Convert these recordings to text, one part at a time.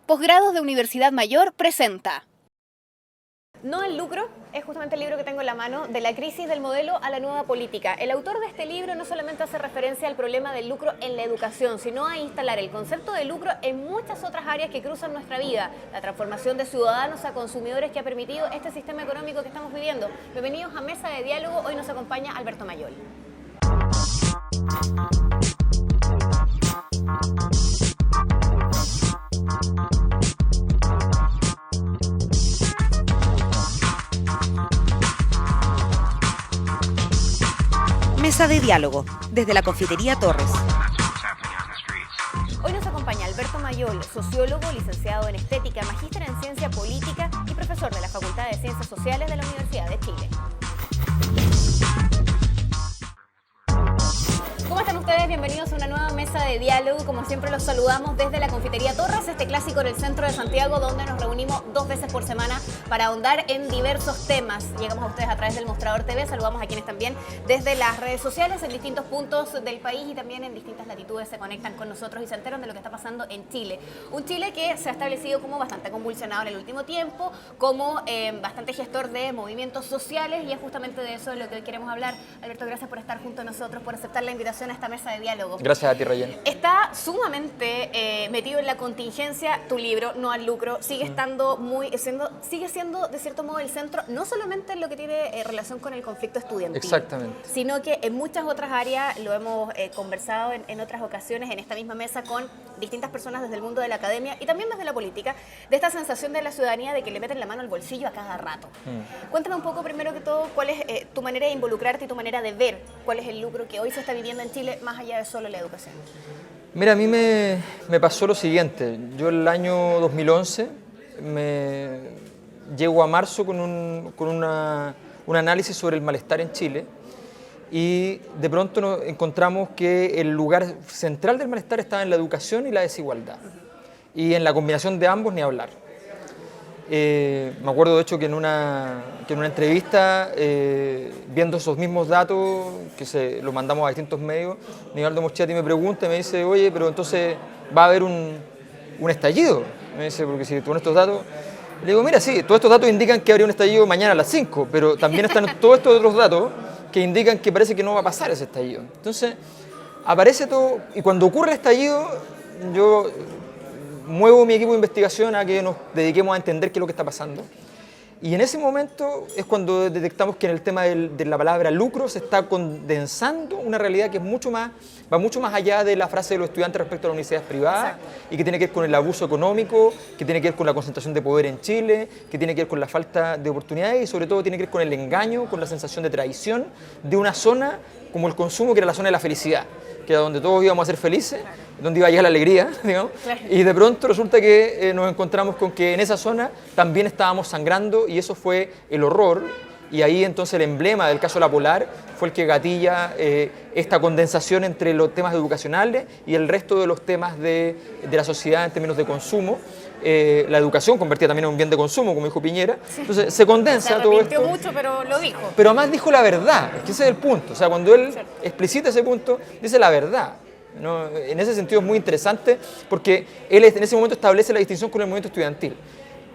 Posgrados de Universidad Mayor presenta No el lucro, es justamente el libro que tengo en la mano, de la crisis del modelo a la nueva política. El autor de este libro no solamente hace referencia al problema del lucro en la educación, sino a instalar el concepto de lucro en muchas otras áreas que cruzan nuestra vida. La transformación de ciudadanos a consumidores que ha permitido este sistema económico que estamos viviendo. Bienvenidos a Mesa de Diálogo, hoy nos acompaña Alberto Mayol. Mesa de Diálogo, desde la Confitería Torres. Hoy nos acompaña Alberto Mayol, sociólogo, licenciado en Estética, magíster en Ciencia Política y profesor de la Facultad de Ciencias Sociales de la Universidad de Chile. ¿Cómo están ustedes? Bienvenidos a una nueva Mesa de Diálogo. Como siempre los saludamos desde la Confitería Torres, este clásico en el centro de Santiago, donde nos reunimos 2 veces por semana para ahondar en diversos temas. Llegamos a ustedes a través del Mostrador TV, saludamos a quienes también desde las redes sociales en distintos puntos del país y también en distintas latitudes se conectan con nosotros y se enteran de lo que está pasando en Chile. Un Chile que se ha establecido como bastante convulsionado en el último tiempo, como bastante gestor de movimientos sociales, y es justamente de eso de lo que hoy queremos hablar. Alberto, gracias por estar junto a nosotros, por aceptar la invitación a esta Mesa de Diálogo. Gracias a ti, Rayen. Está sumamente metido en la contingencia tu libro, No al lucro. Sigue sigue siendo de cierto modo el centro, no solamente en lo que tiene relación con el conflicto estudiantil. Exactamente. Sino que en muchas otras áreas, lo hemos conversado en otras ocasiones en esta misma mesa con distintas personas desde el mundo de la academia y también desde la política, de esta sensación de la ciudadanía de que le meten la mano al bolsillo a cada rato. Cuéntame un poco, primero que todo, cuál es tu manera de involucrarte y tu manera de ver cuál es el lucro que hoy se está viviendo en Chile, más allá de solo la educación. Mira, a mí me pasó lo siguiente. Yo el año 2011 llego a marzo con un análisis sobre el malestar en Chile y de pronto nos encontramos que el lugar central del malestar estaba en la educación y la desigualdad. Y en la combinación de ambos ni hablar. Me acuerdo de hecho que en una entrevista, viendo esos mismos datos, que lo mandamos a distintos medios, Nivaldo Moschetti me pregunta y me dice, oye, pero entonces va a haber un estallido. Me dice, porque si con estos datos... Le digo, mira, sí, todos estos datos indican que habría un estallido mañana a las 5, pero también están todos estos otros datos que indican que parece que no va a pasar ese estallido. Entonces, aparece todo, y cuando ocurre el estallido, yo muevo mi equipo de investigación a que nos dediquemos a entender qué es lo que está pasando. Y en ese momento es cuando detectamos que en el tema de la palabra lucro se está condensando una realidad que es va mucho más allá de la frase de los estudiantes respecto a las universidades privadas. Exacto. Y que tiene que ver con el abuso económico, que tiene que ver con la concentración de poder en Chile, que tiene que ver con la falta de oportunidades y sobre todo tiene que ver con el engaño, con la sensación de traición de una zona como el consumo, que era la zona de la felicidad, que era donde todos íbamos a ser felices, donde iba a llegar la alegría, digamos, claro. Y de pronto resulta que nos encontramos con que en esa zona también estábamos sangrando y eso fue el horror, y ahí entonces el emblema del caso La Polar fue el que gatilla esta condensación entre los temas educacionales y el resto de los temas de la sociedad en términos de consumo. La educación convertida también en un bien de consumo, como dijo Piñera. Sí. Entonces se condensa todo esto. Mucho, pero lo dijo. Pero además dijo la verdad, es que ese es el punto. O sea, cuando él explicita ese punto, dice la verdad. ¿No? En ese sentido es muy interesante porque él en ese momento establece la distinción con el movimiento estudiantil.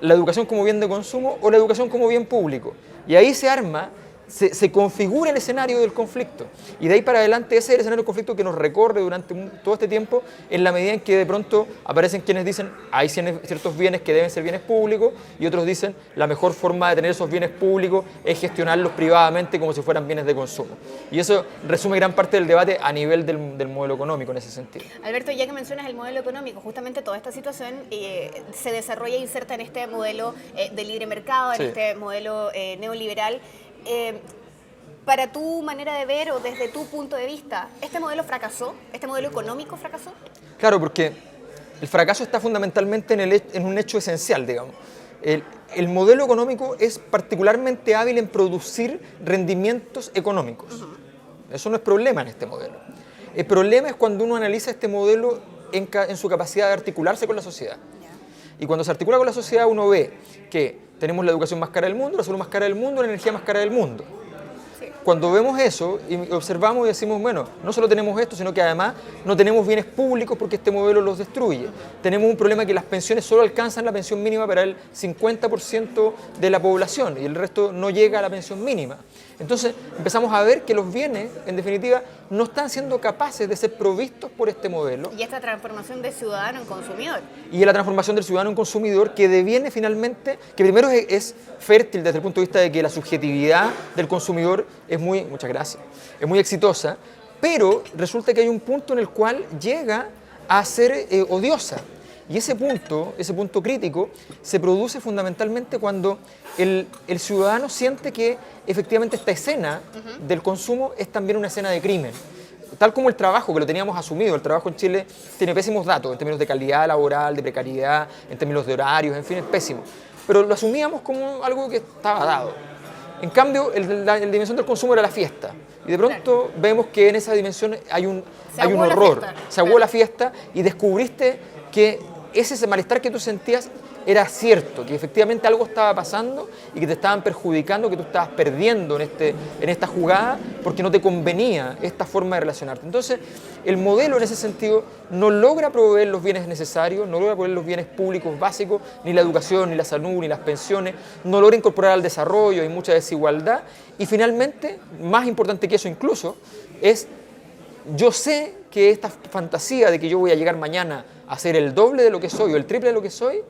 La educación como bien de consumo o la educación como bien público. Y ahí se arma, se configura el escenario del conflicto. Y de ahí para adelante ese es el escenario del conflicto que nos recorre durante todo este tiempo, en la medida en que de pronto aparecen quienes dicen hay ciertos bienes que deben ser bienes públicos y otros dicen la mejor forma de tener esos bienes públicos es gestionarlos privadamente como si fueran bienes de consumo. Y eso resume gran parte del debate a nivel del modelo económico en ese sentido. Alberto, ya que mencionas el modelo económico, justamente toda esta situación se desarrolla e inserta en este modelo de libre mercado, en este modelo neoliberal. Para tu manera de ver o desde tu punto de vista, ¿este modelo fracasó? ¿Este modelo económico fracasó? Claro, porque el fracaso está fundamentalmente en un hecho esencial, digamos. El modelo económico es particularmente hábil en producir rendimientos económicos. Eso no es problema en este modelo. El problema es cuando uno analiza este modelo en su capacidad de articularse con la sociedad. Y cuando se articula con la sociedad uno ve que tenemos la educación más cara del mundo, la salud más cara del mundo, la energía más cara del mundo. cuando vemos eso y observamos y decimos, bueno, no solo tenemos esto, sino que además no tenemos bienes públicos porque este modelo los destruye. Tenemos un problema que las pensiones solo alcanzan la pensión mínima para el 50% de la población y el resto no llega a la pensión mínima. Entonces empezamos a ver que los bienes, en definitiva, no están siendo capaces de ser provistos por este modelo. Y esta transformación de ciudadano en consumidor. Y la transformación del ciudadano en consumidor que deviene finalmente, que primero es fértil desde el punto de vista de que la subjetividad del consumidor es muy, muchas gracias, es muy exitosa, pero resulta que hay un punto en el cual llega a ser odiosa. Y ese punto crítico, se produce fundamentalmente cuando el ciudadano siente que efectivamente esta escena del consumo es también una escena de crimen. Tal como el trabajo, que lo teníamos asumido, el trabajo en Chile tiene pésimos datos en términos de calidad laboral, de precariedad, en términos de horarios, en fin, es pésimo. Pero lo asumíamos como algo que estaba dado. En cambio, la dimensión del consumo era la fiesta. Y de pronto vemos que en esa dimensión hay un horror. Se aguó la fiesta y descubriste que ese malestar que tú sentías era cierto, que efectivamente algo estaba pasando y que te estaban perjudicando, que tú estabas perdiendo en esta jugada porque no te convenía esta forma de relacionarte. Entonces, el modelo en ese sentido no logra proveer los bienes necesarios, no logra proveer los bienes públicos básicos, ni la educación, ni la salud, ni las pensiones, no logra incorporar al desarrollo, hay mucha desigualdad y finalmente, más importante que eso incluso, es yo sé que esta fantasía de que yo voy a llegar mañana a ser el doble de lo que soy o el triple de lo que soy,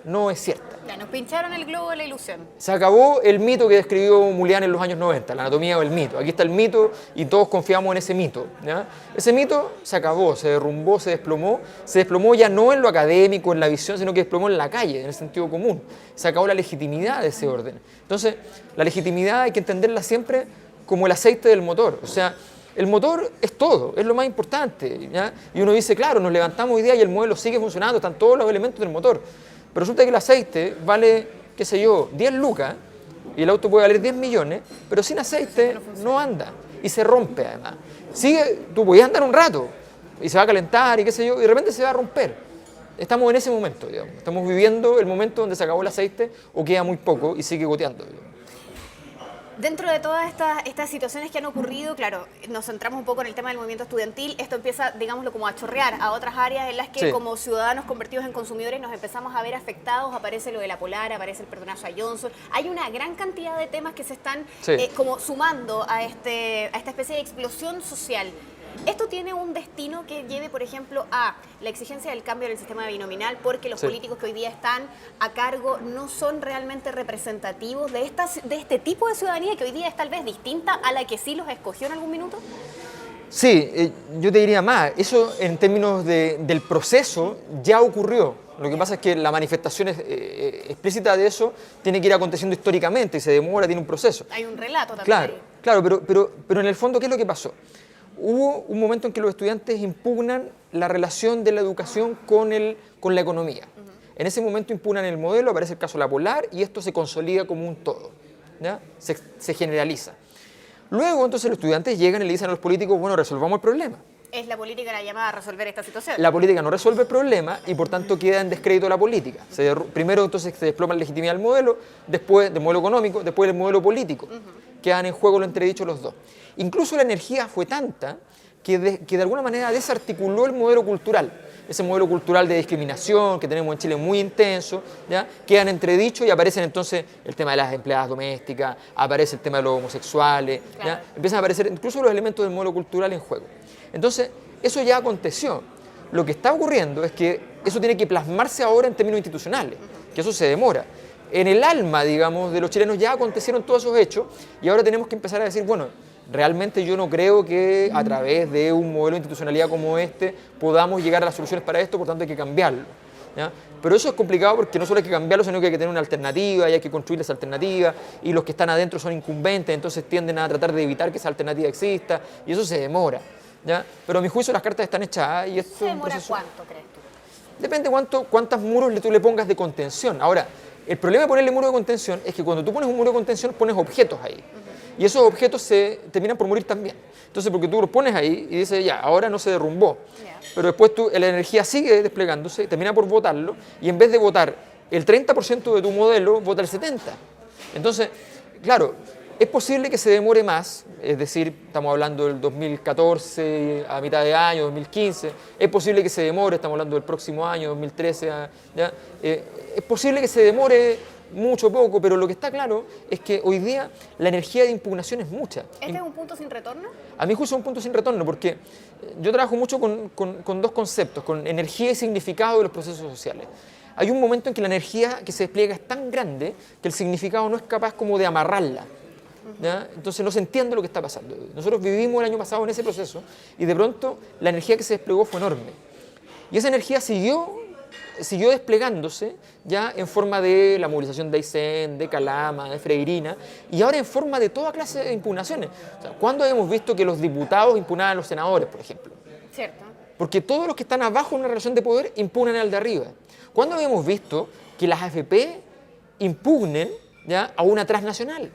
no es cierta. Ya, nos pincharon el globo de la ilusión. Se acabó el mito que describió Mulián en los años 90, la anatomía del mito. Aquí está el mito y todos confiamos en ese mito, ¿ya? Ese mito se acabó, se derrumbó, se desplomó ya no en lo académico, en la visión, sino que desplomó en la calle, en el sentido común. Se acabó la legitimidad de ese orden. Entonces, la legitimidad hay que entenderla siempre como el aceite del motor, o sea, el motor es todo, es lo más importante, ¿ya? Y uno dice, claro, nos levantamos hoy día y el modelo sigue funcionando, están todos los elementos del motor. Pero resulta que el aceite vale, qué sé yo, 10 lucas y el auto puede valer 10 millones, pero sin aceite no anda y se rompe además. Tú podías andar un rato y se va a calentar y qué sé yo, y de repente se va a romper. Estamos en ese momento, digamos. Estamos viviendo el momento donde se acabó el aceite o queda muy poco y sigue goteando, digamos. Dentro de todas estas situaciones que han ocurrido, claro, nos centramos un poco en el tema del movimiento estudiantil, esto empieza, digámoslo, como a chorrear a otras áreas en las que como ciudadanos convertidos en consumidores nos empezamos a ver afectados, aparece lo de la Polar, aparece el perdonazo a Johnson, hay una gran cantidad de temas que se están como sumando a esta especie de explosión social. ¿Esto tiene un destino que lleve, por ejemplo, a la exigencia del cambio del sistema binominal porque los políticos que hoy día están a cargo no son realmente representativos de este tipo de ciudadanía que hoy día es tal vez distinta a la que sí los escogió en algún minuto? Sí, yo te diría más, eso en términos del proceso ya ocurrió. Lo que pasa es que la manifestación explícita de eso tiene que ir aconteciendo históricamente y se demora, tiene un proceso. Hay un relato también. Claro, pero en el fondo, ¿qué es lo que pasó? Hubo un momento en que los estudiantes impugnan la relación de la educación con la economía. En ese momento impugnan el modelo, aparece el caso de la Polar y esto se consolida como un todo, ¿ya? Se generaliza. Luego entonces los estudiantes llegan y le dicen a los políticos, bueno, resolvamos el problema. ¿Es la política la llamada a resolver esta situación? La política no resuelve el problema y por tanto queda en descrédito la política. Primero entonces se desploma la legitimidad del modelo, después del modelo económico, después del modelo político. Quedan en juego lo entredicho los dos. Incluso la energía fue tanta que de alguna manera desarticuló el modelo cultural. Ese modelo cultural de discriminación que tenemos en Chile muy intenso, ¿ya? Quedan entredichos y aparecen entonces el tema de las empleadas domésticas, aparece el tema de los homosexuales, ¿ya? Empiezan a aparecer incluso los elementos del modelo cultural en juego. Entonces, eso ya aconteció. Lo que está ocurriendo es que eso tiene que plasmarse ahora en términos institucionales, que eso se demora. En el alma, digamos, de los chilenos ya acontecieron todos esos hechos y ahora tenemos que empezar a decir, bueno, realmente yo no creo que a través de un modelo de institucionalidad como este podamos llegar a las soluciones para esto, por tanto hay que cambiarlo, ¿ya? Pero eso es complicado porque no solo hay que cambiarlo, sino que hay que tener una alternativa y hay que construir esa alternativa y los que están adentro son incumbentes, entonces tienden a tratar de evitar que esa alternativa exista y eso se demora, ¿ya? Pero a mi juicio las cartas están hechas y esto ¿Se demora cuánto, crees tú? Depende cuántos muros tú le pongas de contención. Ahora, el problema de ponerle muro de contención es que cuando tú pones un muro de contención pones objetos ahí. Y esos objetos se terminan por morir también. Entonces, porque tú los pones ahí y dices, ya, ahora no se derrumbó. Pero después la energía sigue desplegándose, termina por botarlo, y en vez de votar el 30% de tu modelo, vota el 70%. Entonces, claro, Es posible que se demore más, es decir, estamos hablando del 2014 a mitad de año, 2015, es posible que se demore, estamos hablando del próximo año, 2013, ¿ya? Es posible que se demore mucho o poco, pero lo que está claro es que hoy día la energía de impugnación es mucha. ¿Este es un punto sin retorno? A mi juicio es un punto sin retorno, porque yo trabajo mucho con dos conceptos, con energía y significado de los procesos sociales. Hay un momento en que la energía que se despliega es tan grande que el significado no es capaz como de amarrarla, ¿ya? Entonces no se entiende lo que está pasando. Nosotros vivimos el año pasado en ese proceso y de pronto la energía que se desplegó fue enorme. Y esa energía siguió desplegándose ya en forma de la movilización de Aysén, de Calama, de Freirina, y ahora en forma de toda clase de impugnaciones. O sea, ¿cuándo hemos visto que los diputados impugnaban a los senadores, por ejemplo? Cierto. Porque todos los que están abajo en una relación de poder impugnan al de arriba. ¿Cuándo hemos visto que las AFP impugnen ya a una transnacional?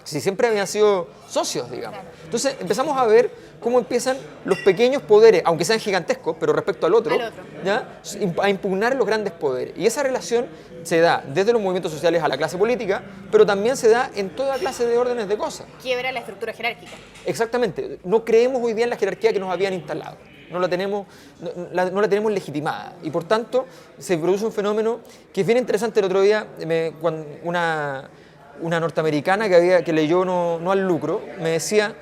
Si siempre habían sido socios, digamos. Entonces empezamos a ver cómo empiezan los pequeños poderes, aunque sean gigantescos, pero respecto al otro. ¿Ya? A impugnar los grandes poderes. Y esa relación se da desde los movimientos sociales a la clase política, pero también se da en toda clase de órdenes de cosas. Quiebra la estructura jerárquica. Exactamente. No creemos hoy día en la jerarquía que nos habían instalado. No la tenemos legitimada. Y por tanto, se produce un fenómeno que es bien interesante. El otro día, una norteamericana que leyó no al lucro, me decía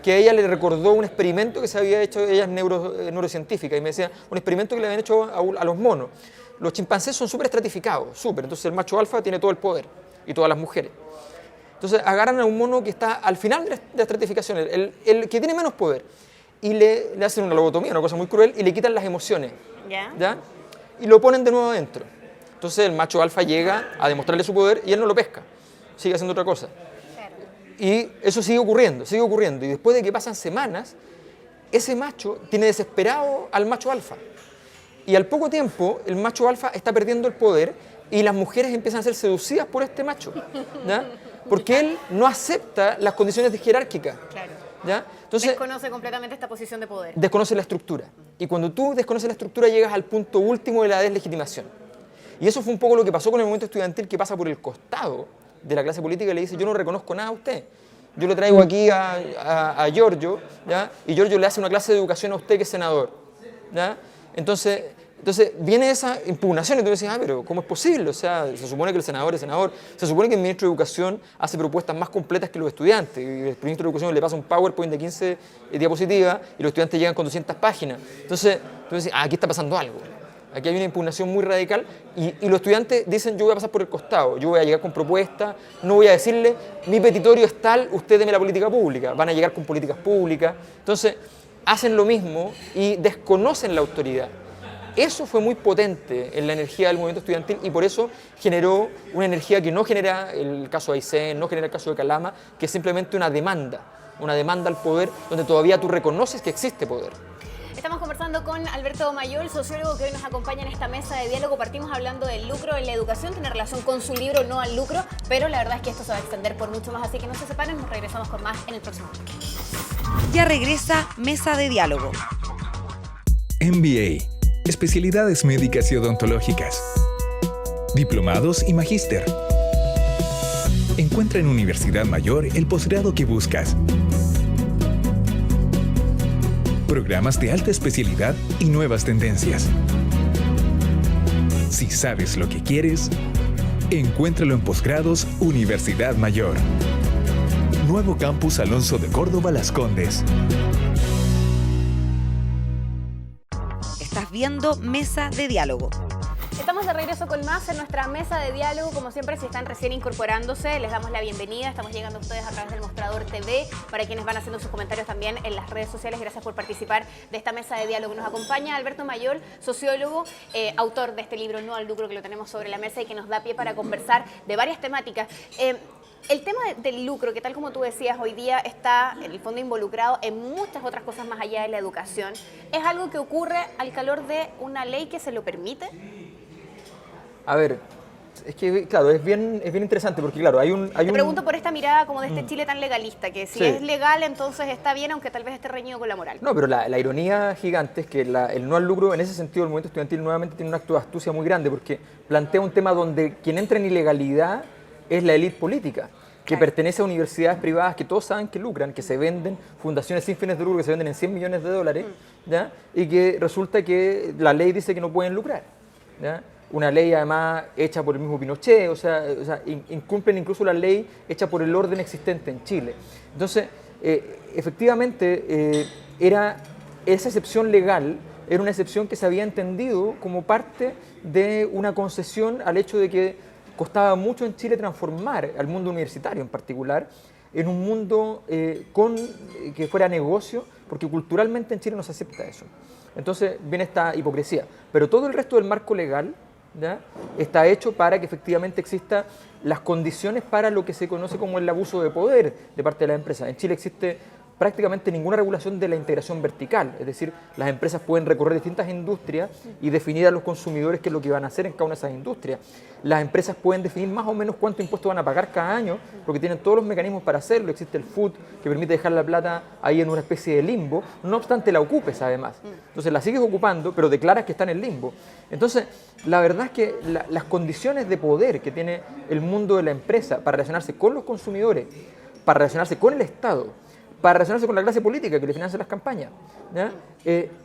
que a ella le recordó un experimento que se había hecho, ella es neurocientífica, y me decía, un experimento que le habían hecho a los monos. Los chimpancés son súper estratificados, entonces el macho alfa tiene todo el poder, y todas las mujeres. Entonces agarran a un mono que está al final de la estratificación, el que tiene menos poder, y le hacen una lobotomía, una cosa muy cruel, y le quitan las emociones, ¿ya? Y lo ponen de nuevo adentro. Entonces el macho alfa llega a demostrarle su poder, y él no lo pesca, sigue haciendo otra cosa. Y eso sigue ocurriendo, y después de que pasan semanas, ese macho tiene desesperado al macho alfa. Y al poco tiempo, el macho alfa está perdiendo el poder y las mujeres empiezan a ser seducidas por este macho, ¿ya? Porque él no acepta las condiciones jerárquicas. Claro. ¿Ya? Entonces, desconoce completamente esta posición de poder. Desconoce la estructura. Y cuando tú desconoces la estructura, llegas al punto último de la deslegitimación. Y eso fue un poco lo que pasó con el movimiento estudiantil, que pasa por el costado de la clase política y le dice: yo no reconozco nada a usted. Yo le traigo aquí a Giorgio, ¿ya? Y Giorgio le hace una clase de educación a usted que es senador, ¿ya? Entonces viene esa impugnación y tú dices: pero ¿cómo es posible? O sea, se supone que el senador es senador, se supone que el ministro de Educación hace propuestas más completas que los estudiantes, y el ministro de Educación le pasa un PowerPoint de 15 diapositivas y los estudiantes llegan con 200 páginas. Entonces tú dices: aquí está pasando algo. Aquí hay una impugnación muy radical y los estudiantes dicen: yo voy a pasar por el costado, yo voy a llegar con propuestas, no voy a decirle mi petitorio es tal, usted deme la política pública, van a llegar con políticas públicas. Entonces hacen lo mismo y desconocen la autoridad. Eso fue muy potente en la energía del movimiento estudiantil y por eso generó una energía que no genera el caso de Aysén, no genera el caso de Calama, que es simplemente una demanda al poder, donde todavía tú reconoces que existe poder. Estamos conversando con Alberto Mayol, sociólogo que hoy nos acompaña en esta mesa de diálogo. Partimos hablando del lucro en la educación, tiene relación con su libro No al lucro, pero la verdad es que esto se va a extender por mucho más, así que no se separen, nos regresamos con más en el próximo bloque. Ya regresa Mesa de Diálogo. MBA, especialidades médicas y odontológicas, diplomados y magíster. Encuentra en Universidad Mayor el posgrado que buscas. Programas de alta especialidad y nuevas tendencias. Si sabes lo que quieres, encuéntralo en Posgrados Universidad Mayor. Nuevo Campus Alonso de Córdoba Las Condes. Estás viendo Mesa de Diálogo. Estamos de regreso con más en nuestra mesa de diálogo. Como siempre, si están recién incorporándose, les damos la bienvenida. Estamos llegando a ustedes a través del Mostrador TV. Para quienes van haciendo sus comentarios también en las redes sociales, gracias por participar de esta mesa de diálogo. Nos acompaña Alberto Mayol, sociólogo, autor de este libro No al lucro, que lo tenemos sobre la mesa y que nos da pie para conversar de varias temáticas. El tema del lucro, que tal como tú decías, hoy día está en el fondo involucrado en muchas otras cosas más allá de la educación, ¿es algo que ocurre al calor de una ley que se lo permite? A ver, es que, claro, es bien interesante porque, claro, Te pregunto por esta mirada como de este Chile tan legalista, que si sí, es legal, entonces está bien, aunque tal vez esté reñido con la moral. No, pero la ironía gigante es que el no al lucro, en ese sentido, el movimiento estudiantil nuevamente tiene un acto de astucia muy grande porque plantea un tema donde quien entra en ilegalidad es la élite política. que pertenece a universidades privadas que todos saben que lucran, que se venden, fundaciones sin fines de lucro que se venden en 100 millones de dólares, ¿ya? Y que resulta que la ley dice que no pueden lucrar, ¿ya? Una ley además hecha por el mismo Pinochet, o sea, incumplen incluso la ley hecha por el orden existente en Chile. Entonces, efectivamente, era esa excepción legal, era una excepción que se había entendido como parte de una concesión al hecho de que costaba mucho en Chile transformar al mundo universitario en particular en un mundo que fuera negocio, porque culturalmente en Chile no se acepta eso. Entonces viene esta hipocresía. Pero todo el resto del marco legal, ¿ya?, está hecho para que efectivamente existan las condiciones para lo que se conoce como el abuso de poder de parte de las empresas. En Chile existe prácticamente ninguna regulación de la integración vertical, es decir, las empresas pueden recorrer distintas industrias y definir a los consumidores qué es lo que van a hacer en cada una de esas industrias. Las empresas pueden definir más o menos cuánto impuestos van a pagar cada año, porque tienen todos los mecanismos para hacerlo. Existe el FUT, que permite dejar la plata ahí en una especie de limbo, no obstante la ocupes además. Entonces la sigues ocupando, pero declaras que está en el limbo. Entonces, la verdad es que las condiciones de poder que tiene el mundo de la empresa para relacionarse con los consumidores, para relacionarse con el Estado, para relacionarse con la clase política que le financia las campañas, ¿ya?,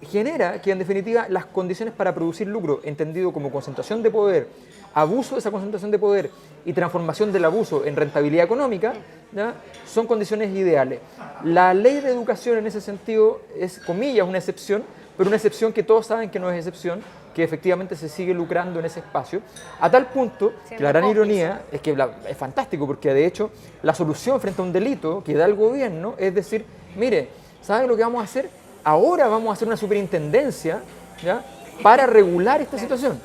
genera que en definitiva las condiciones para producir lucro, entendido como concentración de poder, abuso de esa concentración de poder y transformación del abuso en rentabilidad económica, ¿ya?, son condiciones ideales. La ley de educación en ese sentido es, comillas, una excepción, pero una excepción que todos saben que no es excepción, que efectivamente se sigue lucrando en ese espacio, a tal punto que la gran ironía es que es fantástico, porque de hecho la solución frente a un delito que da el gobierno es decir, mire, ¿saben lo que vamos a hacer? Ahora vamos a hacer una superintendencia, ¿ya?, para regular esta situación.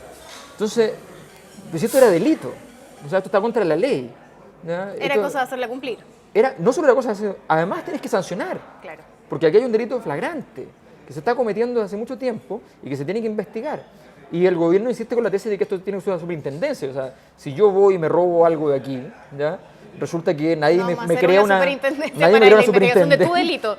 Entonces, pues esto era delito, o sea, esto está contra la ley, ¿ya? Era cosa de hacerla cumplir. No solo era cosa de hacer, además tenés que sancionar, Claro. porque aquí hay un delito flagrante que se está cometiendo desde hace mucho tiempo y que se tiene que investigar. Y el gobierno insiste con la tesis de que esto tiene que ser una superintendencia. O sea, si yo voy y me robo algo de aquí, ¿ya?, resulta que nadie me crea una superintendencia nadie para me crea la una investigación de superintendencia. tu delito.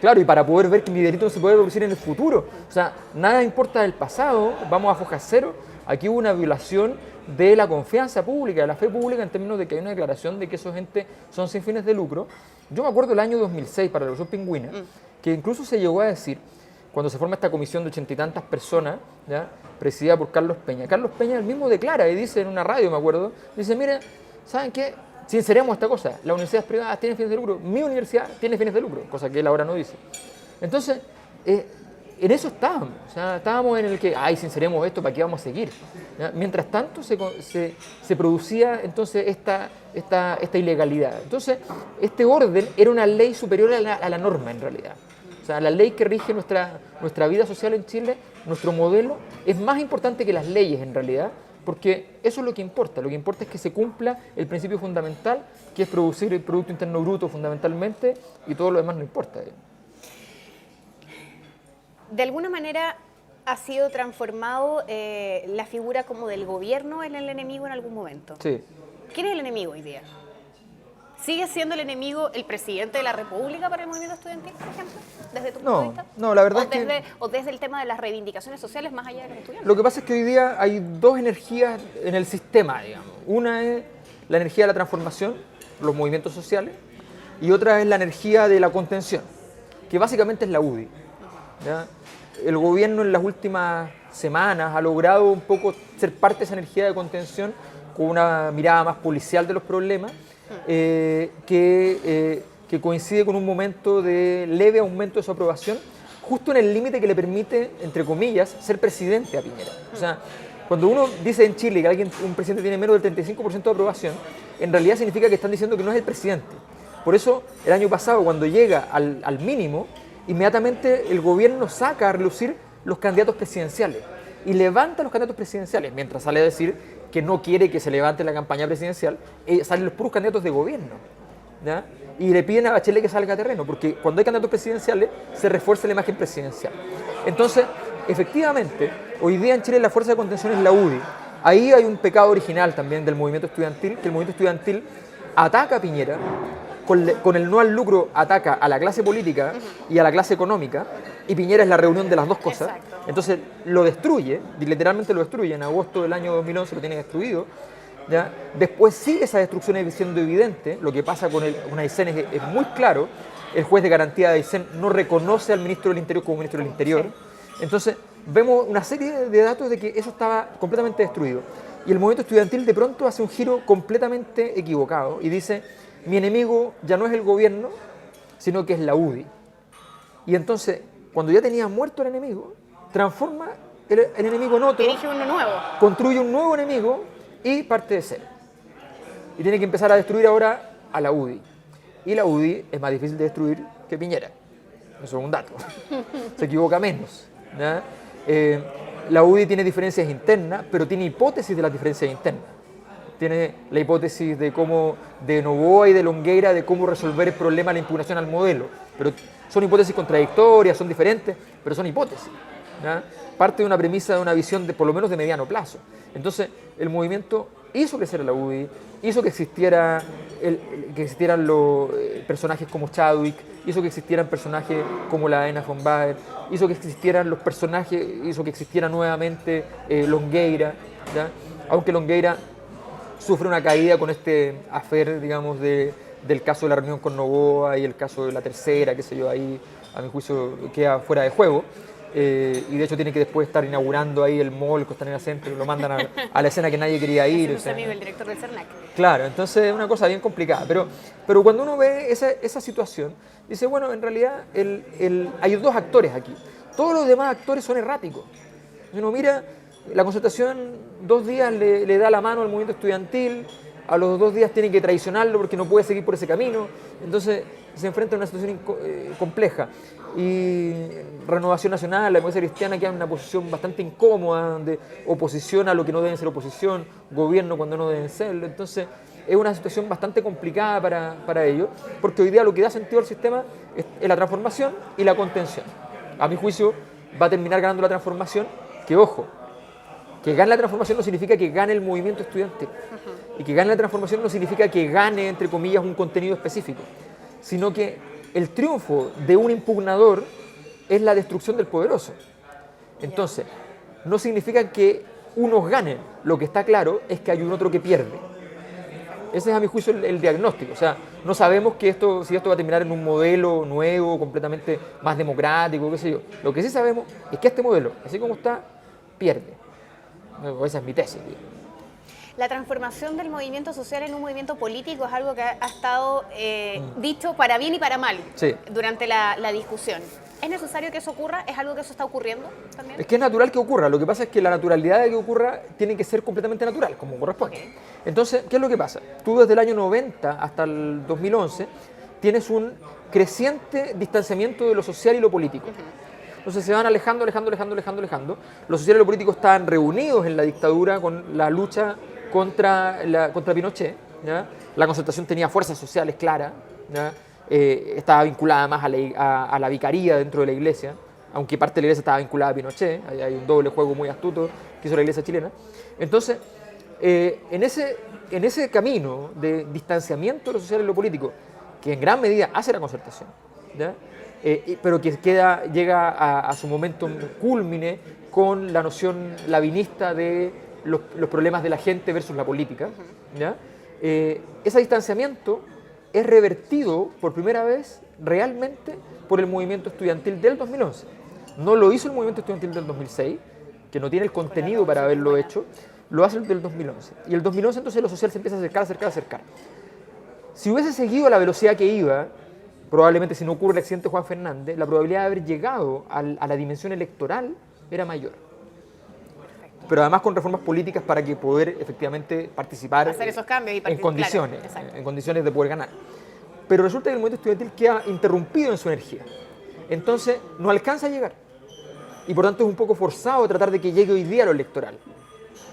Claro, y para poder ver que mi delito no se puede producir en el futuro. O sea, nada importa del pasado, vamos a foja cero. Aquí hubo una violación de la confianza pública, de la fe pública, en términos de que hay una declaración de que esos entes son sin fines de lucro. Yo me acuerdo el año 2006, para la Revolución Pingüina, que incluso se llegó a decir, cuando se forma esta comisión de 80 y tantas personas, ¿ya?, presidida por Carlos Peña. Carlos Peña él mismo declara y dice en una radio, me acuerdo, dice, mire, ¿saben qué? Sinceremos esta cosa, las universidades privadas tienen fines de lucro, mi universidad tiene fines de lucro, cosa que él ahora no dice. Entonces, en eso estábamos, o sea, estábamos en el que, sinceremos esto, ¿para qué vamos a seguir? ¿Ya? Mientras tanto se producía entonces esta ilegalidad. Entonces, este orden era una ley superior a la norma en realidad. O sea, la ley que rige nuestra vida social en Chile, nuestro modelo, es más importante que las leyes en realidad, porque eso es lo que importa. Lo que importa es que se cumpla el principio fundamental, que es producir el Producto Interno Bruto fundamentalmente, y todo lo demás no importa. De alguna manera ha sido transformado la figura como del gobierno en el enemigo en algún momento. Sí. ¿Quién es el enemigo hoy día? ¿Sigue siendo el enemigo el presidente de la República para el movimiento estudiantil, por ejemplo? ¿Desde tu punto de vista? No, la verdad ¿O desde el tema de las reivindicaciones sociales más allá de los estudiantes? Lo que pasa es que hoy día hay dos energías en el sistema, digamos. Una es la energía de la transformación, los movimientos sociales, y otra es la energía de la contención, que básicamente es la UDI, ¿ya? El gobierno en las últimas semanas ha logrado un poco ser parte de esa energía de contención con una mirada más policial de los problemas, que coincide con un momento de leve aumento de su aprobación, justo en el límite que le permite, entre comillas, ser presidente a Piñera. O sea, cuando uno dice en Chile que un presidente tiene menos del 35% de aprobación, en realidad significa que están diciendo que no es el presidente. Por eso, el año pasado, cuando llega al mínimo, inmediatamente el gobierno saca a relucir los candidatos presidenciales y levanta los candidatos presidenciales, mientras sale a decir que no quiere que se levante la campaña presidencial, salen los puros candidatos de gobierno, ¿ya? Y le piden a Bachelet que salga a terreno, porque cuando hay candidatos presidenciales se refuerza la imagen presidencial. Entonces, efectivamente, hoy día en Chile la fuerza de contención es la UDI. Ahí hay un pecado original también del movimiento estudiantil, que el movimiento estudiantil ataca a Piñera, con el no al lucro ataca a la clase política y a la clase económica, y Piñera es la reunión de las dos cosas. Exacto. Entonces lo destruye, literalmente lo destruye, en agosto del año 2011 lo tiene destruido, ¿ya? Después sigue esa destrucción siendo evidente. Lo que pasa con una Aysén es muy claro. El juez de garantía de Aysén no reconoce al ministro del Interior como ministro del Interior. Entonces, vemos una serie de datos de que eso estaba completamente destruido. Y el movimiento estudiantil de pronto hace un giro completamente equivocado y dice, mi enemigo ya no es el gobierno, sino que es la UDI. Y entonces, cuando ya tenía muerto el enemigo, transforma el enemigo en otro, Dirige uno nuevo. construye un nuevo enemigo y parte de cero. Y tiene que empezar a destruir ahora a la UDI. Y la UDI es más difícil de destruir que Piñera. Eso es un dato. Se equivoca menos, ¿ya? La UDI tiene diferencias internas, pero tiene hipótesis de las diferencias internas. Tiene la hipótesis de Noboa y de Longueira de cómo resolver el problema de la impugnación al modelo. Pero son hipótesis contradictorias, son diferentes, pero son hipótesis, ¿ya? Parte de una premisa, de una visión por lo menos de mediano plazo. Entonces, el movimiento hizo crecer a la UDI, hizo que existieran los personajes como Chadwick, hizo que existieran personajes como la Elena von Baer, hizo que existieran los personajes, hizo que existiera nuevamente Longueira, ¿ya? Aunque Longueira sufre una caída con este affair, digamos, del caso de la reunión con Noboa y el caso de la tercera, qué sé yo, ahí a mi juicio queda fuera de juego. Y de hecho tiene que después estar inaugurando ahí el mall Costanera Center, lo mandan a la escena que nadie quería ir. Es un amigo, el director del CERNAC. Claro, entonces es una cosa bien complicada. Pero cuando uno ve esa situación, dice, bueno, en realidad hay dos actores aquí. Todos los demás actores son erráticos. Uno mira, la concertación 2 días le da la mano al movimiento estudiantil, a los 2 días tiene que traicionarlo porque no puede seguir por ese camino. Entonces se enfrenta a una situación compleja. Y Renovación Nacional, la democracia cristiana, queda en una posición bastante incómoda, de oposición a lo que no deben ser oposición, gobierno cuando no deben serlo. Entonces es una situación bastante complicada para ellos, porque hoy día lo que da sentido al sistema es la transformación y la contención. A mi juicio va a terminar ganando la transformación, que ojo, que gane la transformación no significa que gane el movimiento estudiantil. Y que gane la transformación no significa que gane, entre comillas, un contenido específico, sino que el triunfo de un impugnador es la destrucción del poderoso. Entonces, no significa que unos ganen. Lo que está claro es que hay un otro que pierde. Ese es, a mi juicio, el diagnóstico. O sea, no sabemos si esto va a terminar en un modelo nuevo, completamente más democrático, qué sé yo. Lo que sí sabemos es que este modelo, así como está, pierde. Esa es mi tesis, digamos. La transformación del movimiento social en un movimiento político es algo que ha estado dicho para bien y para mal durante la discusión. ¿Es necesario que eso ocurra? ¿Es algo que eso está ocurriendo también? Es que es natural que ocurra. Lo que pasa es que la naturalidad de que ocurra tiene que ser completamente natural, como corresponde. Okay. Entonces, ¿qué es lo que pasa? Tú desde el año 90 hasta el 2011 tienes un creciente distanciamiento de lo social y lo político. Entonces se van alejando. Lo social y lo político estaban reunidos en la dictadura con la lucha contra Pinochet, ¿ya? La concertación tenía fuerzas sociales claras, ¿ya? Estaba vinculada más a la vicaría dentro de la iglesia, aunque parte de la iglesia estaba vinculada a Pinochet. Hay un doble juego muy astuto que hizo la iglesia chilena. Entonces, en ese camino de distanciamiento de lo social y lo político, que en gran medida hace la concertación, ¿ya? Pero que llega a su momento cúlmine con la noción lavinista de los problemas de la gente versus la política, ¿ya? Ese distanciamiento es revertido por primera vez realmente por el movimiento estudiantil del 2011. No lo hizo el movimiento estudiantil del 2006, que no tiene el contenido para haberlo hecho, lo hace el del 2011. Y el 2011 entonces lo social se empieza a acercar. Si hubiese seguido a la velocidad que iba, probablemente si no ocurre el accidente de Juan Fernández, la probabilidad de haber llegado a la dimensión electoral era mayor. Pero además con reformas políticas para que poder efectivamente participar, hacer esos cambios y en condiciones, claro, en condiciones de poder ganar. Pero resulta que el movimiento estudiantil queda interrumpido en su energía. Entonces no alcanza a llegar. Y por tanto es un poco forzado tratar de que llegue hoy día a lo electoral.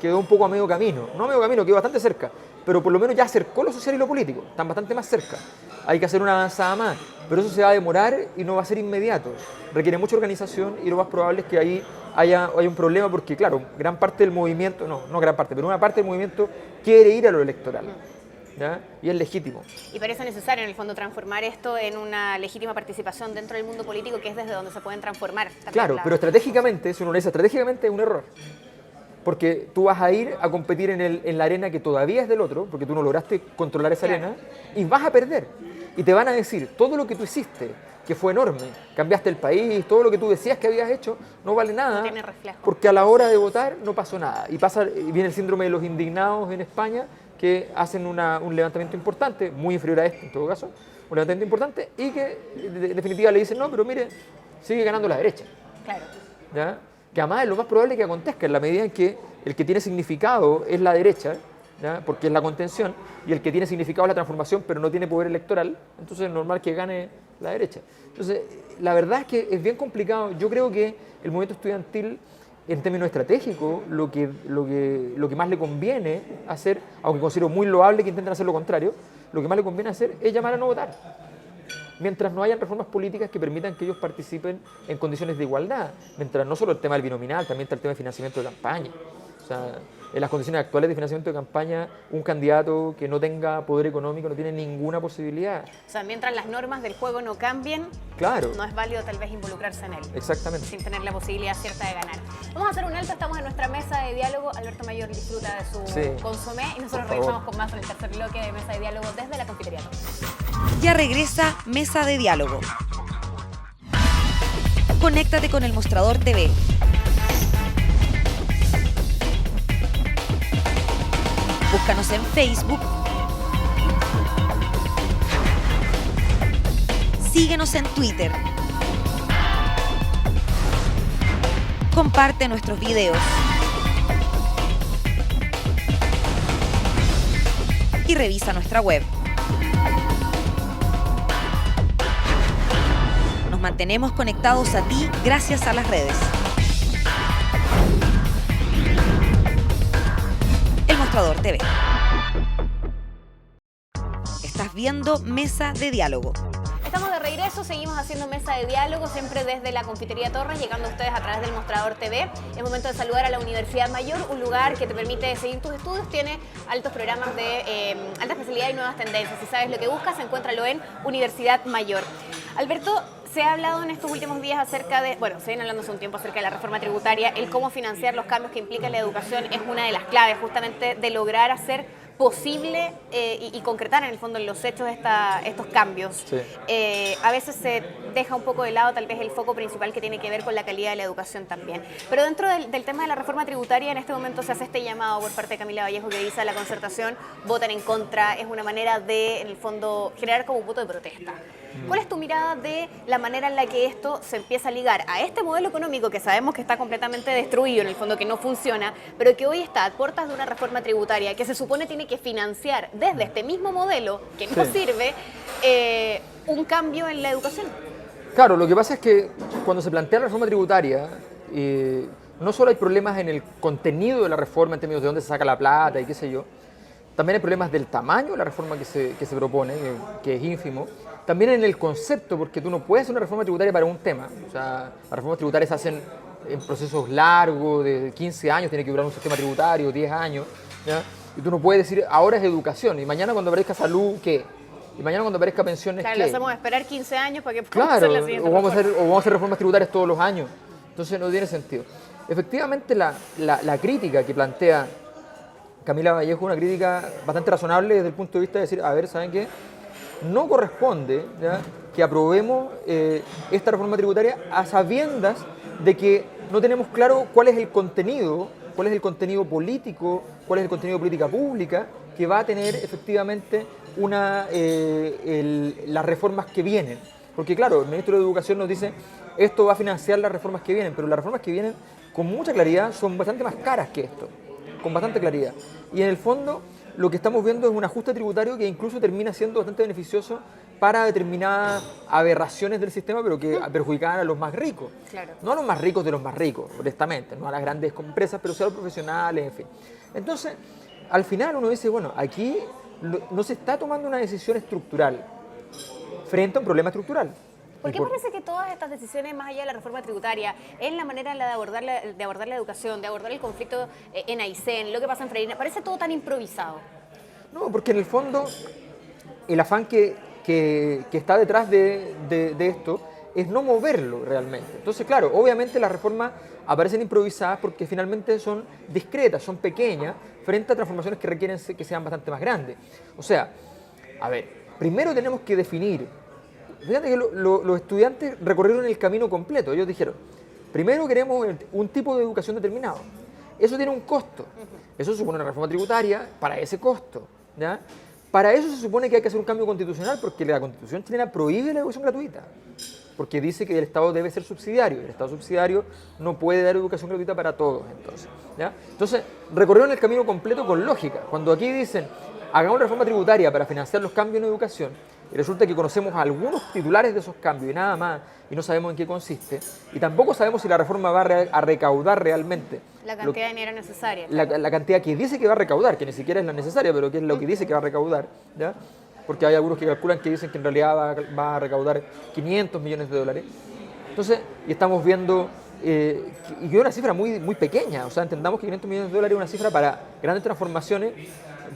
Quedó un poco a medio camino. No a medio camino, quedó bastante cerca. Pero por lo menos ya acercó lo social y lo político. Están bastante más cerca. Hay que hacer una avanzada más. Pero eso se va a demorar y no va a ser inmediato. Requiere mucha organización y lo más probable es que ahí haya un problema porque, claro, gran parte del movimiento, no gran parte, pero una parte del movimiento quiere ir a lo electoral, ¿ya? Y es legítimo. Y parece necesario, en el fondo, transformar esto en una legítima participación dentro del mundo político, que es desde donde se pueden transformar. Claro, pero estratégicamente, si uno lo dice estratégicamente, es un error. porque tú vas a ir a competir en la arena que todavía es del otro, porque tú no lograste controlar esa arena, y vas a perder. Y te van a decir, todo lo que tú hiciste, que fue enorme, cambiaste el país, todo lo que tú decías que habías hecho, no vale nada, No tiene reflejo. porque a la hora de votar no pasó nada. Y viene el síndrome de los indignados en España, que hacen un levantamiento importante, muy inferior a este en todo caso, un levantamiento importante, y que en definitiva le dicen, no, pero mire, sigue ganando la derecha. Claro. ¿Ya? Que además es lo más probable que acontezca en la medida en que el que tiene significado es la derecha, ¿ya? Porque es la contención, y el que tiene significado es la transformación, pero no tiene poder electoral, entonces es normal que gane la derecha. Entonces, la verdad es que es bien complicado. Yo creo que el movimiento estudiantil, en términos estratégicos, lo que más le conviene hacer, aunque considero muy loable que intenten hacer lo contrario, lo que más le conviene hacer es llamar a no votar. Mientras no hayan reformas políticas que permitan que ellos participen en condiciones de igualdad, mientras no solo el tema del binominal, también está el tema de financiamiento de campaña. O sea, en las condiciones actuales de financiamiento de campaña, un candidato que no tenga poder económico no tiene ninguna posibilidad. O sea, mientras las normas del juego no cambien, Claro. no es válido tal vez involucrarse en él. Exactamente. Sin tener la posibilidad cierta de ganar. Vamos a hacer un alto, estamos en nuestra mesa de diálogo. Alberto Mayor disfruta de su Sí. consomé y nosotros Por favor. regresamos con más en el tercer bloque de mesa de diálogo desde la confitería. Ya regresa Mesa de Diálogo. Conéctate con el Mostrador TV. Búscanos en Facebook. Síguenos en Twitter. Comparte nuestros videos. Y revisa nuestra web. Nos mantenemos conectados a ti gracias a las redes. El Mostrador TV. Estás viendo Mesa de Diálogo. Estamos de regreso, seguimos haciendo mesa de diálogo, siempre desde la Confitería Torres, llegando a ustedes a través del Mostrador TV. Es momento de saludar a la Universidad Mayor, un lugar que te permite seguir tus estudios, tiene altos programas de alta especialidad y nuevas tendencias. Si sabes lo que buscas, encuéntralo en Universidad Mayor. Alberto, se ha hablado en estos últimos días acerca de, bueno, se viene hablando hace un tiempo acerca de la reforma tributaria, el cómo financiar los cambios que implica la educación es una de las claves justamente de lograr hacer posible y concretar en el fondo en los hechos estos cambios. Sí. A veces se deja un poco de lado tal vez el foco principal que tiene que ver con la calidad de la educación también. Pero dentro del tema de la reforma tributaria, en este momento se hace este llamado por parte de Camila Vallejo que dice a la concertación, votan en contra, es una manera de, en el fondo, generar como un voto de protesta. ¿Cuál es tu mirada de la manera en la que esto se empieza a ligar a este modelo económico que sabemos que está completamente destruido, en el fondo que no funciona, pero que hoy está a puertas de una reforma tributaria que se supone tiene que financiar desde este mismo modelo que no Sí. sirve un cambio en la educación? Claro, lo que pasa es que cuando se plantea la reforma tributaria, no solo hay problemas en el contenido de la reforma, en términos de dónde se saca la plata y qué sé yo, también hay problemas del tamaño de la reforma que se propone, que es ínfimo, también en el concepto, porque tú no puedes hacer una reforma tributaria para un tema. O sea, las reformas tributarias se hacen en procesos largos, de 15 años, tiene que durar un sistema tributario, 10 años, ¿ya? Y tú no puedes decir, ahora es educación, y mañana cuando aparezca salud, ¿qué? Y mañana cuando aparezca pensiones, Claro, ¿qué? le hacemos esperar 15 años para que podamos Claro, hacer la siguiente o vamos reforma. a hacer reformas tributarias todos los años. Entonces no tiene sentido. Efectivamente, la crítica que plantea Camila Vallejo es una crítica bastante razonable desde el punto de vista de decir, a ver, ¿saben qué? No corresponde, ¿ya?, que aprobemos esta reforma tributaria a sabiendas de que no tenemos claro cuál es el contenido político, cuál es el contenido de política pública que va a tener efectivamente las reformas que vienen. Porque claro, el ministro de Educación nos dice, esto va a financiar las reformas que vienen, pero las reformas que vienen con mucha claridad son bastante más caras que esto, con bastante claridad. Y en el fondo lo que estamos viendo es un ajuste tributario que incluso termina siendo bastante beneficioso para determinadas aberraciones del sistema, pero que perjudican a los más ricos. Claro. No a los más ricos de los más ricos, honestamente, no a las grandes empresas, pero sí a los profesionales, en fin. Entonces, al final uno dice, bueno, aquí no se está tomando una decisión estructural frente a un problema estructural. ¿Por qué parece que todas estas decisiones, más allá de la reforma tributaria, en la manera de abordar la educación, de abordar el conflicto en Aysén, lo que pasa en Freirina, parece todo tan improvisado? No, porque en el fondo el afán que está detrás de esto es no moverlo realmente. Entonces, claro, obviamente las reformas aparecen improvisadas porque finalmente son discretas, son pequeñas, frente a transformaciones que requieren que sean bastante más grandes. O sea, a ver, primero tenemos que definir. Fíjate que los estudiantes recorrieron el camino completo. Ellos dijeron, primero queremos un tipo de educación determinado. Eso tiene un costo. Eso supone una reforma tributaria para ese costo, ¿ya? Para eso se supone que hay que hacer un cambio constitucional porque la Constitución chilena prohíbe la educación gratuita. Porque dice que el Estado debe ser subsidiario. El Estado subsidiario no puede dar educación gratuita para todos, entonces, ¿ya? Entonces, recorrieron el camino completo con lógica. Cuando aquí dicen, hagamos una reforma tributaria para financiar los cambios en educación, y resulta que conocemos a algunos titulares de esos cambios y nada más, y no sabemos en qué consiste, y tampoco sabemos si la reforma va a recaudar realmente La cantidad de dinero necesaria. la cantidad que dice que va a recaudar, que ni siquiera es la necesaria, pero que es lo que dice que va a recaudar, ¿ya? Porque hay algunos que calculan que dicen que en realidad va a recaudar 500 millones de dólares. Entonces, y estamos viendo, y que es una cifra muy, muy pequeña, o sea, entendamos que 500 millones de dólares es una cifra para grandes transformaciones.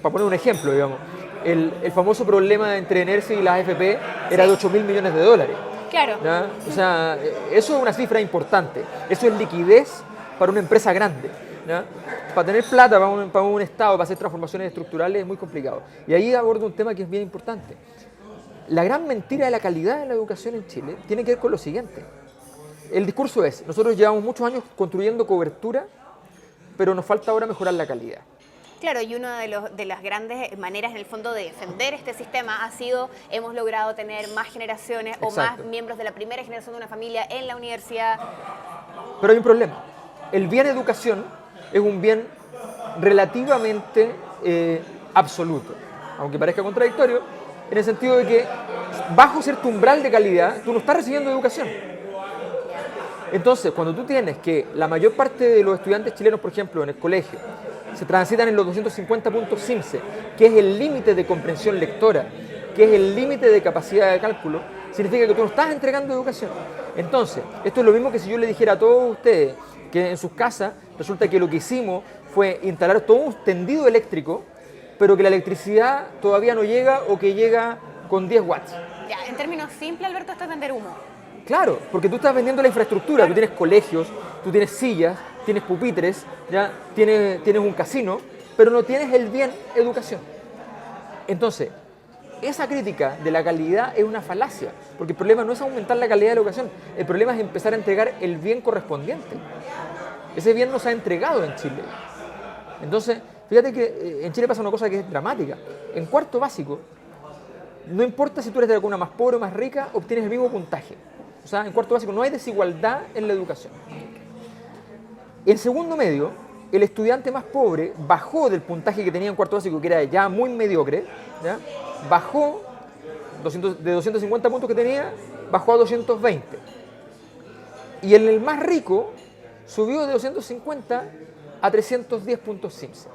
Para poner un ejemplo, digamos, el famoso problema entre ENERSI y la AFP era de 8.000 millones de dólares. Claro. ¿Ya? O sea, eso es una cifra importante. Eso es liquidez para una empresa grande, ¿ya? Para tener plata para un Estado, para hacer transformaciones estructurales es muy complicado. Y ahí abordo un tema que es bien importante. La gran mentira de la calidad de la educación en Chile tiene que ver con lo siguiente. El discurso es, nosotros llevamos muchos años construyendo cobertura, pero nos falta ahora mejorar la calidad. Claro, y una de las grandes maneras en el fondo de defender este sistema ha sido, hemos logrado tener más generaciones o más miembros de la primera generación de una familia en la universidad. Pero hay un problema. El bien educación es un bien relativamente absoluto, aunque parezca contradictorio, en el sentido de que bajo cierto umbral de calidad tú no estás recibiendo educación. Entonces, cuando tú tienes que la mayor parte de los estudiantes chilenos, por ejemplo, en el colegio, se transitan en los 250 puntos CIMSE, que es el límite de comprensión lectora, que es el límite de capacidad de cálculo, significa que tú no estás entregando educación. Entonces, esto es lo mismo que si yo le dijera a todos ustedes que en sus casas resulta que lo que hicimos fue instalar todo un tendido eléctrico, pero que la electricidad todavía no llega o que llega con 10 watts. Ya, en términos simples, Alberto, esto es vender humo. Claro, porque tú estás vendiendo la infraestructura, tú tienes colegios, tú tienes sillas, tienes pupitres, ¿ya? Tienes un casino, pero no tienes el bien educación. Entonces, esa crítica de la calidad es una falacia, porque el problema no es aumentar la calidad de la educación, el problema es empezar a entregar el bien correspondiente. Ese bien no se ha entregado en Chile. Entonces, fíjate que en Chile pasa una cosa que es dramática. En cuarto básico, no importa si tú eres de la comuna más pobre o más rica, obtienes el mismo puntaje. O sea, en cuarto básico no hay desigualdad en la educación. En segundo medio, el estudiante más pobre bajó del puntaje que tenía en cuarto básico, que era ya muy mediocre, ¿ya? Bajó de 250 puntos que tenía, bajó a 220. Y el más rico subió de 250 a 310 puntos CIMSE.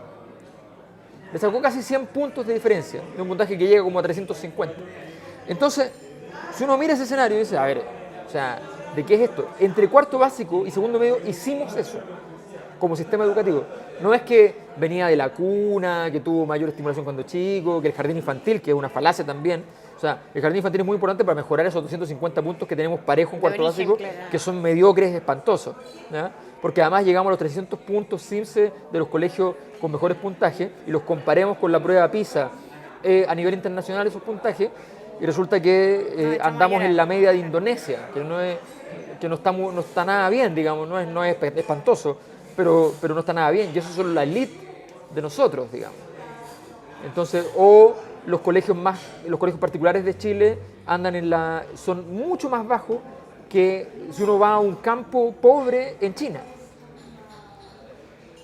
Le sacó casi 100 puntos de diferencia, de un puntaje que llega como a 350. Entonces, si uno mira ese escenario y dice, a ver, o sea, ¿de qué es esto? Entre cuarto básico y segundo medio hicimos eso como sistema educativo. No es que venía de la cuna, que tuvo mayor estimulación cuando chico, que el jardín infantil, que es una falacia también. O sea, el jardín infantil es muy importante para mejorar esos 250 puntos que tenemos parejo en cuarto básico, claro, que son mediocres, espantosos, ¿ya? Porque además llegamos a los 300 puntos CIMSE de los colegios con mejores puntajes y los comparemos con la prueba PISA a nivel internacional, esos puntajes, y resulta que andamos en la media de Indonesia, que no está nada bien, digamos, no es espantoso, pero no está nada bien, y eso es solo la elite de nosotros, digamos. Entonces, o los colegios particulares de Chile son mucho más bajos que si uno va a un campo pobre en China.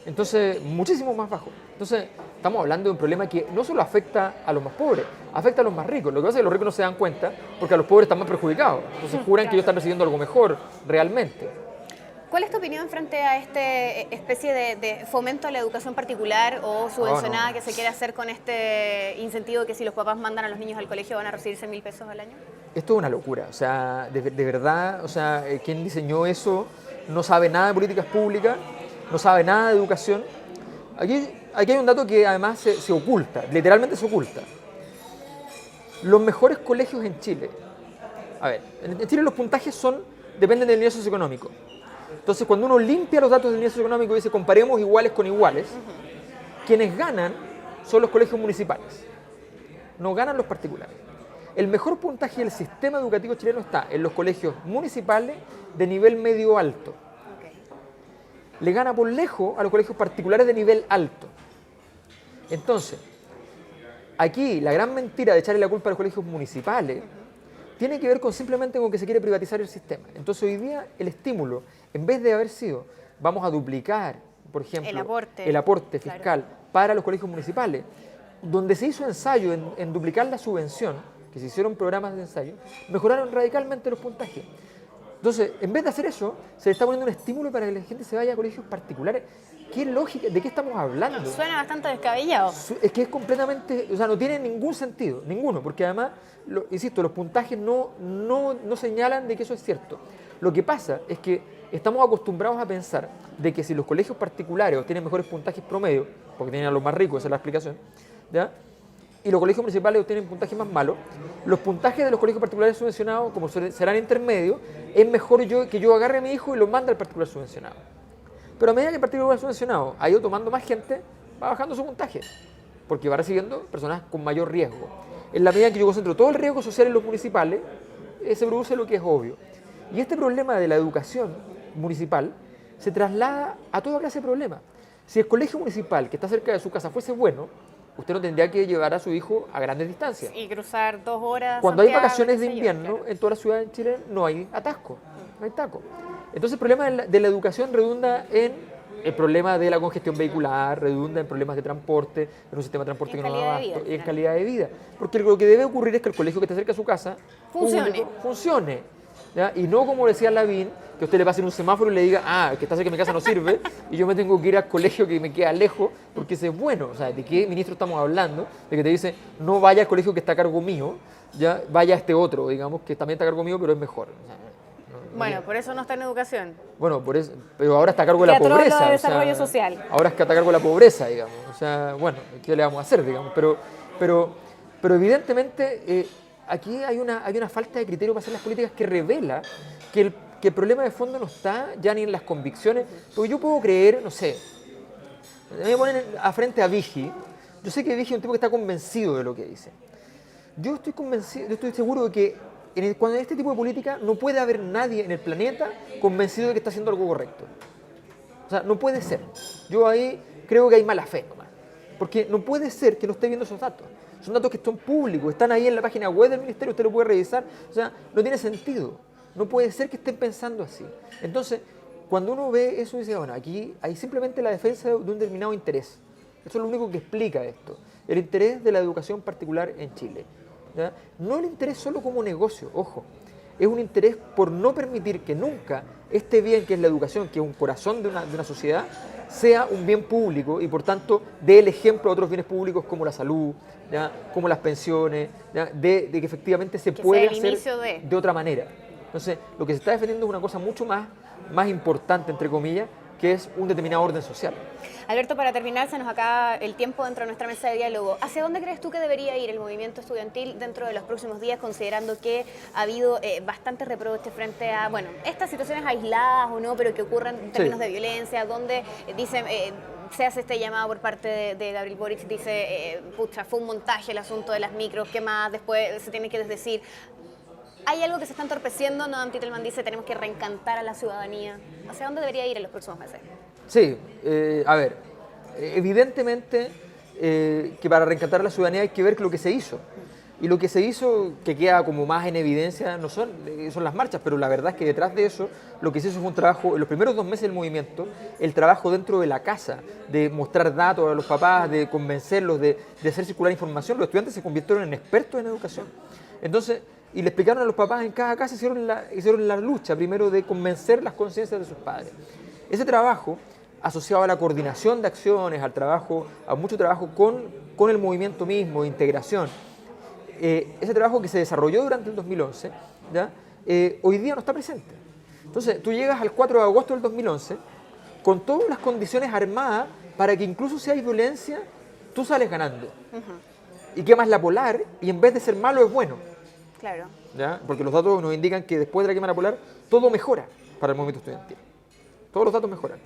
Entonces, muchísimo más bajo. Entonces, estamos hablando de un problema que no solo afecta a los más pobres, afecta a los más ricos. Lo que pasa es que los ricos no se dan cuenta porque a los pobres están más perjudicados. Entonces, juran que ellos están recibiendo algo mejor realmente. ¿Cuál es tu opinión frente a esta especie de fomento a la educación particular o subvencionada que se quiere hacer con este incentivo que si los papás mandan a los niños al colegio van a recibir 100.000 pesos al año? Esto es una locura. O sea, de verdad, o sea, quien diseñó eso no sabe nada de políticas públicas, no sabe nada de educación. Aquí hay un dato que además se oculta, literalmente se oculta. Los mejores colegios en Chile A ver, en Chile los puntajes dependen del nivel socioeconómico. Entonces, cuando uno limpia los datos del nivel socioeconómico y dice comparemos iguales con iguales, quienes ganan son los colegios municipales, no ganan los particulares. El mejor puntaje del sistema educativo chileno está en los colegios municipales de nivel medio alto. Le gana por lejos a los colegios particulares de nivel alto. Entonces, aquí la gran mentira de echarle la culpa a los colegios municipales tiene que ver simplemente con que se quiere privatizar el sistema. Entonces hoy día el estímulo, en vez de haber sido vamos a duplicar, por ejemplo, el aporte fiscal para los colegios municipales, donde se hizo ensayo en duplicar la subvención, que se hicieron programas de ensayo, mejoraron radicalmente los puntajes. Entonces, en vez de hacer eso, se le está poniendo un estímulo para que la gente se vaya a colegios particulares. ¿Qué lógica? ¿De qué estamos hablando? Suena bastante descabellado. Es que es completamente, o sea, no tiene ningún sentido, ninguno, porque además, insisto, los puntajes no señalan de que eso es cierto. Lo que pasa es que estamos acostumbrados a pensar de que si los colegios particulares obtienen mejores puntajes promedio, porque tienen a los más ricos, esa es la explicación, ¿ya? Y los colegios municipales obtienen puntajes más malos, los puntajes de los colegios particulares subvencionados, como serán intermedios, es mejor que yo agarre a mi hijo y lo mande al particular subvencionado. Pero a medida que el particular subvencionado ha ido tomando más gente, va bajando su puntaje, porque va recibiendo personas con mayor riesgo. En la medida que yo concentro todo el riesgo social en los municipales, se produce lo que es obvio. Y este problema de la educación municipal se traslada a toda clase de problemas. Si el colegio municipal que está cerca de su casa fuese bueno, usted no tendría que llevar a su hijo a grandes distancias. Y cruzar 2 horas. Cuando hay vacaciones de invierno, en toda la ciudad de Chile no hay atasco, no hay taco. Entonces el problema de la educación redunda en el problema de la congestión vehicular, redunda en problemas de transporte, en un sistema de transporte que no da abasto, y en calidad de vida. Porque lo que debe ocurrir es que el colegio que está cerca de su casa funcione. ¿Ya? Y no como decía Lavín, que usted le pase en un semáforo y le diga, el que está cerca de mi casa no sirve, y yo me tengo que ir al colegio que me queda lejos, porque ese es bueno. O sea, ¿de qué ministro estamos hablando? De que te dice, no vaya al colegio que está a cargo mío, ya vaya a este otro, digamos, que también está a cargo mío, pero es mejor. O sea, bueno, por eso no está en educación. Bueno, por eso, pero ahora está a cargo de la pobreza. Lo de desarrollo social. Ahora es que está a cargo de la pobreza, digamos. O sea, bueno, ¿qué le vamos a hacer, digamos? Pero evidentemente aquí hay una falta de criterio para hacer las políticas que revela que el problema de fondo no está ya ni en las convicciones. Porque yo puedo creer, no sé, me ponen frente a Vigi. Yo sé que Vigi es un tipo que está convencido de lo que dice. Yo estoy convencido, yo estoy seguro de que cuando en este tipo de política no puede haber nadie en el planeta convencido de que está haciendo algo correcto. O sea, no puede ser. Yo ahí creo que hay mala fe nomás. Porque no puede ser que no esté viendo esos datos. Son datos que son públicos, están ahí en la página web del ministerio, usted lo puede revisar. O sea, no tiene sentido. No puede ser que estén pensando así. Entonces, cuando uno ve eso, dice, bueno, aquí hay simplemente la defensa de un determinado interés. Eso es lo único que explica esto. El interés de la educación particular en Chile. ¿Ya? No el interés solo como negocio, ojo. Es un interés por no permitir que nunca este bien que es la educación, que es un corazón de una sociedad, sea un bien público y por tanto dé el ejemplo a otros bienes públicos como la salud, ¿ya? Como las pensiones, ¿ya? De que efectivamente se puede hacer de otra manera. Entonces, lo que se está defendiendo es una cosa mucho más importante, entre comillas, que es un determinado orden social. Alberto, para terminar, se nos acaba el tiempo dentro de nuestra mesa de diálogo. ¿Hacia dónde crees tú que debería ir el movimiento estudiantil dentro de los próximos días, considerando que ha habido bastantes reproches frente a, bueno, estas situaciones aisladas o no, pero que ocurren en términos de violencia, donde dicen... se hace este llamado por parte de Gabriel Boric, dice, pucha, fue un montaje el asunto de las micros, ¿qué más? Después se tiene que desdecir. ¿Hay algo que se está entorpeciendo? Noam Titelman dice, tenemos que reencantar a la ciudadanía. ¿Hacia dónde debería ir en los próximos meses? Sí, a ver, evidentemente que para reencantar a la ciudadanía hay que ver lo que se hizo. Y lo que se hizo, que queda como más en evidencia, no son las marchas, pero la verdad es que detrás de eso, lo que se hizo fue un trabajo, en los primeros 2 meses del movimiento, el trabajo dentro de la casa, de mostrar datos a los papás, de convencerlos, de hacer circular información. Los estudiantes se convirtieron en expertos en educación. Entonces, y le explicaron a los papás en cada casa, hicieron la lucha primero de convencer las conciencias de sus padres. Ese trabajo, asociado a la coordinación de acciones, a mucho trabajo con el movimiento mismo, de integración, ese trabajo que se desarrolló durante el 2011, ¿ya? Hoy día no está presente. Entonces, tú llegas al 4 de agosto del 2011 con todas las condiciones armadas para que incluso si hay violencia, tú sales ganando. Y quemas la polar y en vez de ser malo es bueno. Claro. ¿Ya? Porque los datos nos indican que después de la quema polar todo mejora para el movimiento estudiantil. Todos los datos mejoran.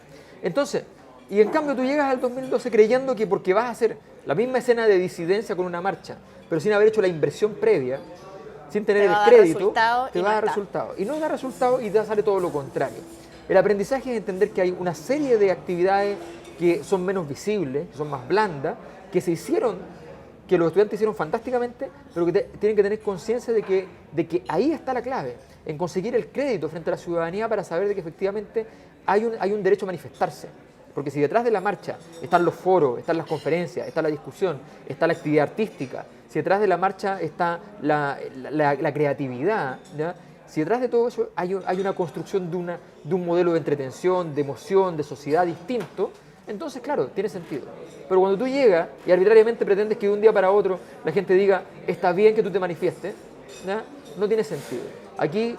Entonces, y en cambio tú llegas al 2012 creyendo que porque vas a hacer la misma escena de disidencia con una marcha, pero sin haber hecho la inversión previa, sin tener el crédito, te va a dar resultado. Y no da resultado y te sale todo lo contrario. El aprendizaje es entender que hay una serie de actividades que son menos visibles, que son más blandas, que se hicieron, que los estudiantes hicieron fantásticamente, pero que tienen que tener conciencia de que ahí está la clave, en conseguir el crédito frente a la ciudadanía para saber de que efectivamente hay un derecho a manifestarse. Porque si detrás de la marcha están los foros, están las conferencias, está la discusión, está la actividad artística, si detrás de la marcha está la creatividad, ¿ya? Si detrás de todo eso hay una construcción de un modelo de entretención, de emoción, de sociedad distinto, entonces, claro, tiene sentido. Pero cuando tú llegas y arbitrariamente pretendes que de un día para otro la gente diga, está bien que tú te manifiestes, ¿ya? No tiene sentido. Aquí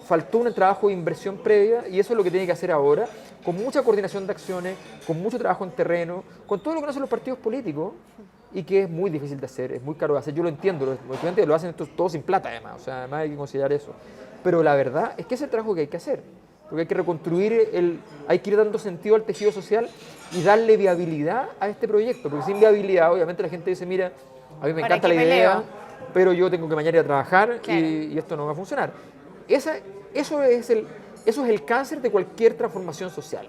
faltó un trabajo de inversión previa y eso es lo que tiene que hacer ahora, con mucha coordinación de acciones, con mucho trabajo en terreno, con todo lo que no hacen los partidos políticos y que es muy difícil de hacer, es muy caro de hacer. Yo lo entiendo, los estudiantes lo hacen todo sin plata además, o sea, además hay que considerar eso. Pero la verdad es que es el trabajo que hay que hacer, porque hay que reconstruir, hay que ir dando sentido al tejido social y darle viabilidad a este proyecto, porque sin viabilidad obviamente la gente dice, mira, a mí me encanta la idea, pero yo tengo que mañana ir a trabajar y esto no va a funcionar. Eso es el cáncer de cualquier transformación social.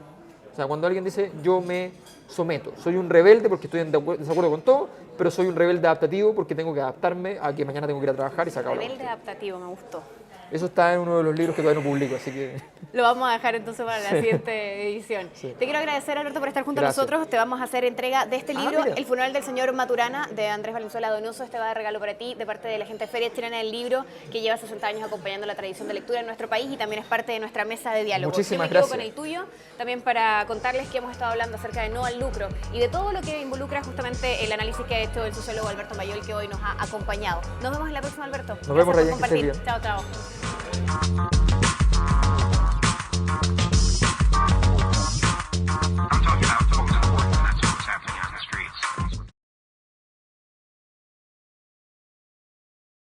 O sea, cuando alguien dice, yo me someto, soy un rebelde porque estoy en desacuerdo con todo, pero soy un rebelde adaptativo porque tengo que adaptarme a que mañana tengo que ir a trabajar y se acabó. Rebelde adaptativo, me gustó. Eso está en uno de los libros que todavía no publico, así que... Lo vamos a dejar entonces para la siguiente edición. Sí. Te quiero agradecer, Alberto, por estar junto a nosotros. Te vamos a hacer entrega de este libro, El funeral del señor Maturana, de Andrés Valenzuela Donoso. Este va de regalo para ti, de parte de la gente de Feria Chilena del Libro, que lleva 60 años acompañando la tradición de lectura en nuestro país y también es parte de nuestra mesa de diálogo. Muchísimas gracias. Con el tuyo, también para contarles que hemos estado hablando acerca de no al lucro y de todo lo que involucra justamente el análisis que ha hecho el sociólogo Alberto Mayol, que hoy nos ha acompañado. Nos vemos en la próxima, Alberto. Nos vemos, Rayén, que estés bien. Chao, chao.